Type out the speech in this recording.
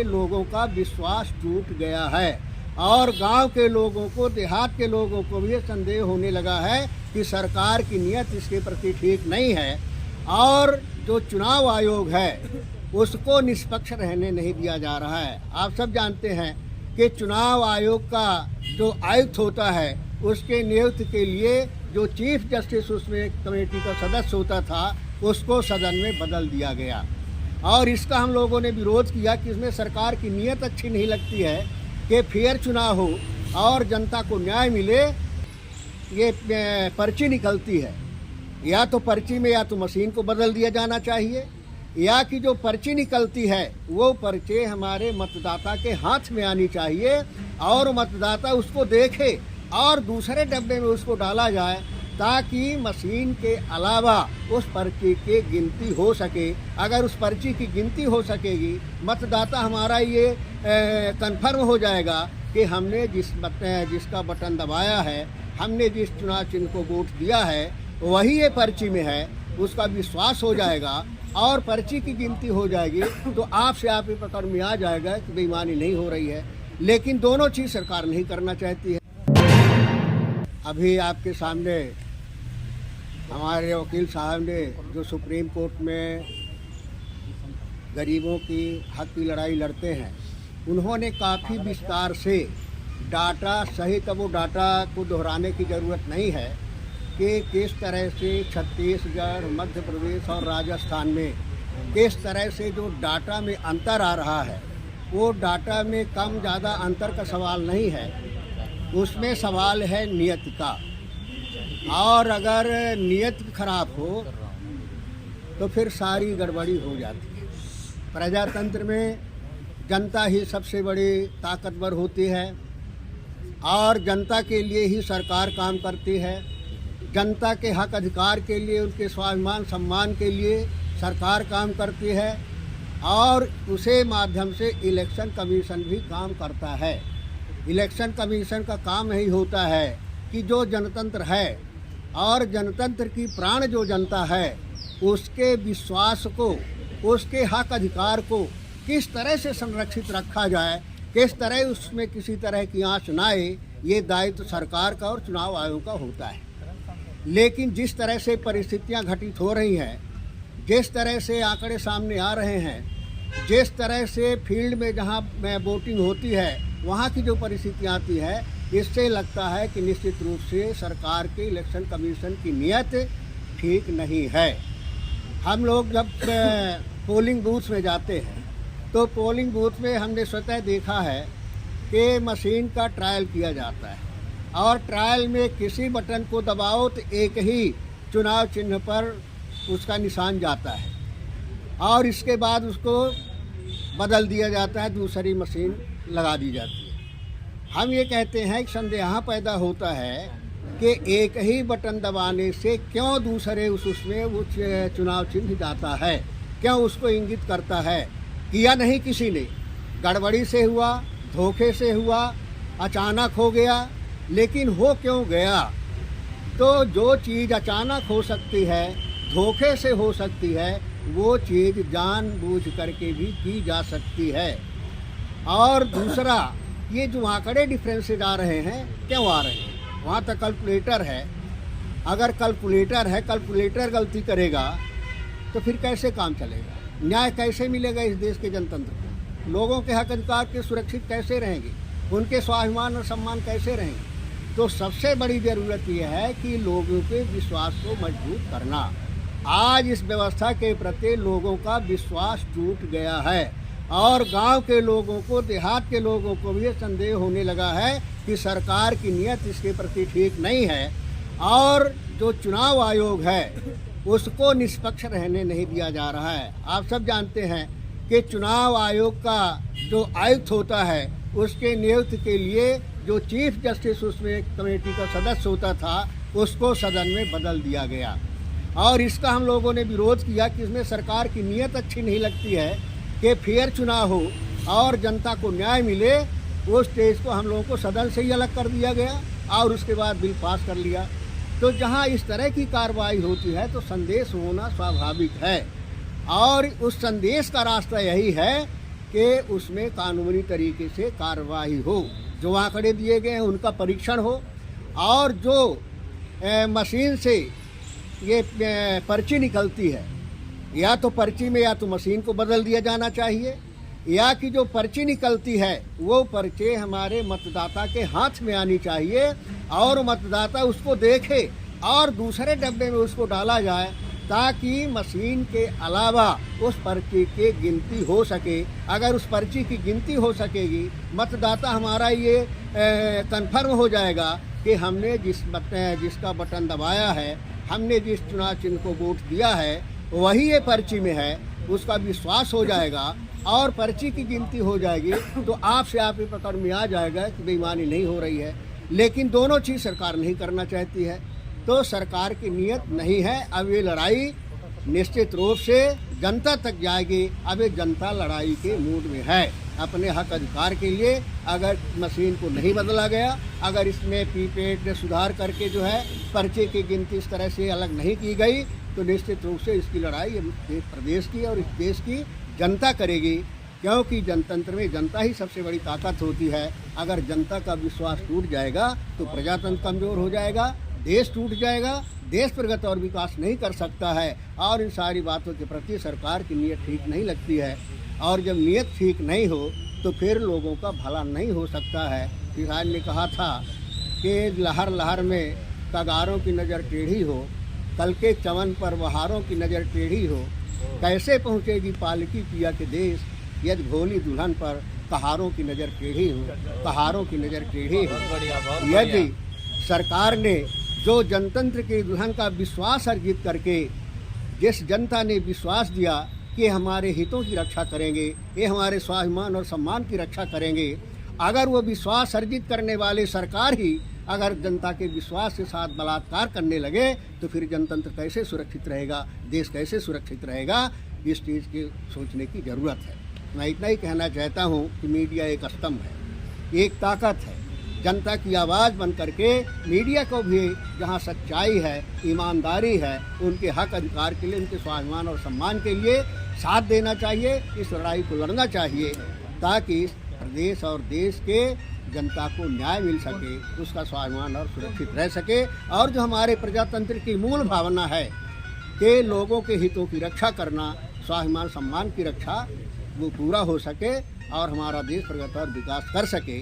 लोगों का विश्वास टूट गया है और गांव के लोगों को, देहात के लोगों को भी संदेह होने लगा है कि सरकार की नीयत इसके प्रति ठीक नहीं है और जो चुनाव आयोग है उसको निष्पक्ष रहने नहीं दिया जा रहा है। आप सब जानते हैं कि चुनाव आयोग का जो आयुक्त होता है उसके नियुक्ति के लिए जो चीफ जस्टिस उसमें कमेटी का सदस्य होता था उसको सदन में बदल दिया गया और इसका हम लोगों ने विरोध किया कि इसमें सरकार की नीयत अच्छी नहीं लगती है कि फेयर चुनाव हो और जनता को न्याय मिले। ये पर्ची निकलती है, या तो पर्ची में या तो मशीन को बदल दिया जाना चाहिए या कि जो पर्ची निकलती है वो पर्चे हमारे मतदाता के हाथ में आनी चाहिए और मतदाता उसको देखे और दूसरे डब्बे में उसको डाला जाए ताकि मशीन के अलावा उस पर्ची की गिनती हो सके। अगर उस पर्ची की गिनती हो सकेगी, मतदाता हमारा ये कन्फर्म हो जाएगा कि हमने जिसका बटन दबाया है, हमने जिस चुनाव चिन्ह को वोट दिया है वही ये पर्ची में है, उसका विश्वास हो जाएगा और पर्ची की गिनती हो जाएगी तो आपसे आप ही पकड़ में आ जाएगा कि बेईमानी नहीं हो रही है। लेकिन दोनों चीज़ सरकार नहीं करना चाहती है। अभी आपके सामने हमारे वकील साहब ने जो सुप्रीम कोर्ट में गरीबों की हक की लड़ाई लड़ते हैं, उन्होंने काफ़ी विस्तार से डाटा सहित, वो डाटा को दोहराने की ज़रूरत नहीं है कि किस तरह से छत्तीसगढ़, मध्य प्रदेश और राजस्थान में किस तरह से जो डाटा में अंतर आ रहा है, वो डाटा में कम ज़्यादा अंतर का सवाल नहीं है, उसमें सवाल है नियत का। और अगर नियत खराब हो तो फिर सारी गड़बड़ी हो जाती है। प्रजातंत्र में जनता ही सबसे बड़ी ताकतवर होती है और जनता के लिए ही सरकार काम करती है। जनता के हक अधिकार के लिए, उनके स्वाभिमान सम्मान के लिए सरकार काम करती है और उसे माध्यम से इलेक्शन कमीशन भी काम करता है। इलेक्शन कमीशन का काम यही होता है कि जो जनतंत्र है और जनतंत्र की प्राण जो जनता है उसके विश्वास को, उसके हक अधिकार को किस तरह से संरक्षित रखा जाए, किस तरह उसमें किसी तरह की आंच ना आए, ये दायित्व सरकार का और चुनाव आयोग का होता है। लेकिन जिस तरह से परिस्थितियां घटित हो रही हैं, जिस तरह से आंकड़े सामने आ रहे हैं, जिस तरह से फील्ड में जहां वोटिंग होती है वहाँ की जो परिस्थितियाँ आती है, इससे लगता है कि निश्चित रूप से सरकार के इलेक्शन कमीशन की नीयत ठीक नहीं है। हम लोग जब पोलिंग बूथ में जाते हैं तो पोलिंग बूथ में हमने स्वतः देखा है कि मशीन का ट्रायल किया जाता है और ट्रायल में किसी बटन को दबाओ तो एक ही चुनाव चिन्ह पर उसका निशान जाता है और इसके बाद उसको बदल दिया जाता है, दूसरी मशीन लगा दी जाती है। हम ये कहते हैं कि संदेह पैदा होता है कि एक ही बटन दबाने से क्यों दूसरे उसमें वो चुनाव चिन्ह जाता है, क्यों उसको इंगित करता है। किया नहीं किसी ने, गड़बड़ी से हुआ, धोखे से हुआ, अचानक हो गया, लेकिन हो क्यों गया। तो जो चीज़ अचानक हो सकती है, धोखे से हो सकती है, वो चीज़ जानबूझ करके भी की जा सकती है। और दूसरा, ये जो आंकड़े डिफरेंसेज आ रहे हैं, क्यों आ रहे हैं, वहाँ तक कैलकुलेटर है। अगर कैलकुलेटर है, कैलकुलेटर गलती करेगा तो फिर कैसे काम चलेगा, न्याय कैसे मिलेगा इस देश के जनतंत्र को, लोगों के हक अधिकार के सुरक्षित कैसे रहेंगे, उनके स्वाभिमान और सम्मान कैसे रहेंगे। तो सबसे बड़ी ज़रूरत यह है कि लोगों के विश्वास को मजबूत करना। आज इस व्यवस्था के प्रति लोगों का विश्वास टूट गया है और गांव के लोगों को, देहात के लोगों को भी संदेह होने लगा है कि सरकार की नीयत इसके प्रति ठीक नहीं है और जो चुनाव आयोग है उसको निष्पक्ष रहने नहीं दिया जा रहा है। आप सब जानते हैं कि चुनाव आयोग का जो आयुक्त होता है उसके नियुक्ति के लिए जो चीफ जस्टिस उसमें कमेटी का सदस्य होता था उसको सदन में बदल दिया गया और इसका हम लोगों ने विरोध किया कि इसमें सरकार की नीयत अच्छी नहीं लगती है कि फेयर चुनाव हो और जनता को न्याय मिले। उस स्टेज को हम लोगों को सदन से ही अलग कर दिया गया और उसके बाद बिल पास कर लिया। तो जहां इस तरह की कार्रवाई होती है तो संदेश होना स्वाभाविक है और उस संदेश का रास्ता यही है कि उसमें कानूनी तरीके से कार्रवाई हो, जो आंकड़े दिए गए हैं उनका परीक्षण हो, और जो मशीन से ये पर्ची निकलती है, या तो पर्ची में या तो मशीन को बदल दिया जाना चाहिए, या कि जो पर्ची निकलती है वो पर्चे हमारे मतदाता के हाथ में आनी चाहिए और मतदाता उसको देखे और दूसरे डब्बे में उसको डाला जाए, ताकि मशीन के अलावा उस पर्ची की गिनती हो सके। अगर उस पर्ची की गिनती हो सकेगी, मतदाता हमारा ये कन्फर्म हो जाएगा कि हमने जिसका बटन दबाया है, हमने जिस चुनाव चिन्ह को वोट दिया है वही ये पर्ची में है, उसका विश्वास हो जाएगा और पर्ची की गिनती हो जाएगी, तो आपसे आप ही पकड़ में आ जाएगा कि बेईमानी नहीं हो रही है। लेकिन दोनों चीज़ सरकार नहीं करना चाहती है, तो सरकार की नीयत नहीं है। अब ये लड़ाई निश्चित रूप से जनता तक जाएगी। अब ये जनता लड़ाई के मूड में है अपने हक अधिकार के लिए। अगर मशीन को नहीं बदला गया, अगर इसमें प्रीपेड में सुधार करके जो है पर्चे की गिनती इस तरह से अलग नहीं की गई, तो निश्चित रूप से इसकी लड़ाई इस प्रदेश की और इस देश की जनता करेगी, क्योंकि जनतंत्र में जनता ही सबसे बड़ी ताकत होती है। अगर जनता का विश्वास टूट जाएगा तो प्रजातंत्र कमज़ोर हो जाएगा, देश टूट जाएगा, देश प्रगति और विकास नहीं कर सकता है। और इन सारी बातों के प्रति सरकार की नीयत ठीक नहीं लगती है, और जब नीयत ठीक नहीं हो तो फिर लोगों का भला नहीं हो सकता है। किसान ने कहा था कि लहर लहर में कगारों की नज़र टेढ़ी हो, कल के चमन पर बहारों की नज़र टेढ़ी हो, कैसे पहुँचेगी पालकी पिया के देश, यदि भोली दुल्हन पर कहारों की नज़र टेढ़ी हो, कहारों की नज़र टेढ़ी हो। यदि सरकार ने जो जनतंत्र के दुल्हन का विश्वास अर्जित करके, जिस जनता ने विश्वास दिया कि हमारे हितों की रक्षा करेंगे, ये हमारे स्वाभिमान और सम्मान की रक्षा करेंगे, अगर वो विश्वास अर्जित करने वाले सरकार ही अगर जनता के विश्वास के साथ बलात्कार करने लगे, तो फिर जनतंत्र कैसे सुरक्षित रहेगा, देश कैसे सुरक्षित रहेगा, इस चीज़ की सोचने की ज़रूरत है। मैं इतना ही कहना चाहता हूँ कि मीडिया एक स्तंभ है, एक ताकत है। जनता की आवाज़ बन करके मीडिया को भी जहाँ सच्चाई है, ईमानदारी है, उनके हक अधिकार के लिए, उनके स्वाभिमान और सम्मान के लिए साथ देना चाहिए, इस लड़ाई को लड़ना चाहिए, ताकि इस प्रदेश और देश के जनता को न्याय मिल सके, उसका स्वाभिमान और सुरक्षित रह सके। और जो हमारे प्रजातंत्र की मूल भावना है कि लोगों के हितों की रक्षा करना, स्वाभिमान सम्मान की रक्षा, वो पूरा हो सके और हमारा देश प्रगति और विकास कर सके।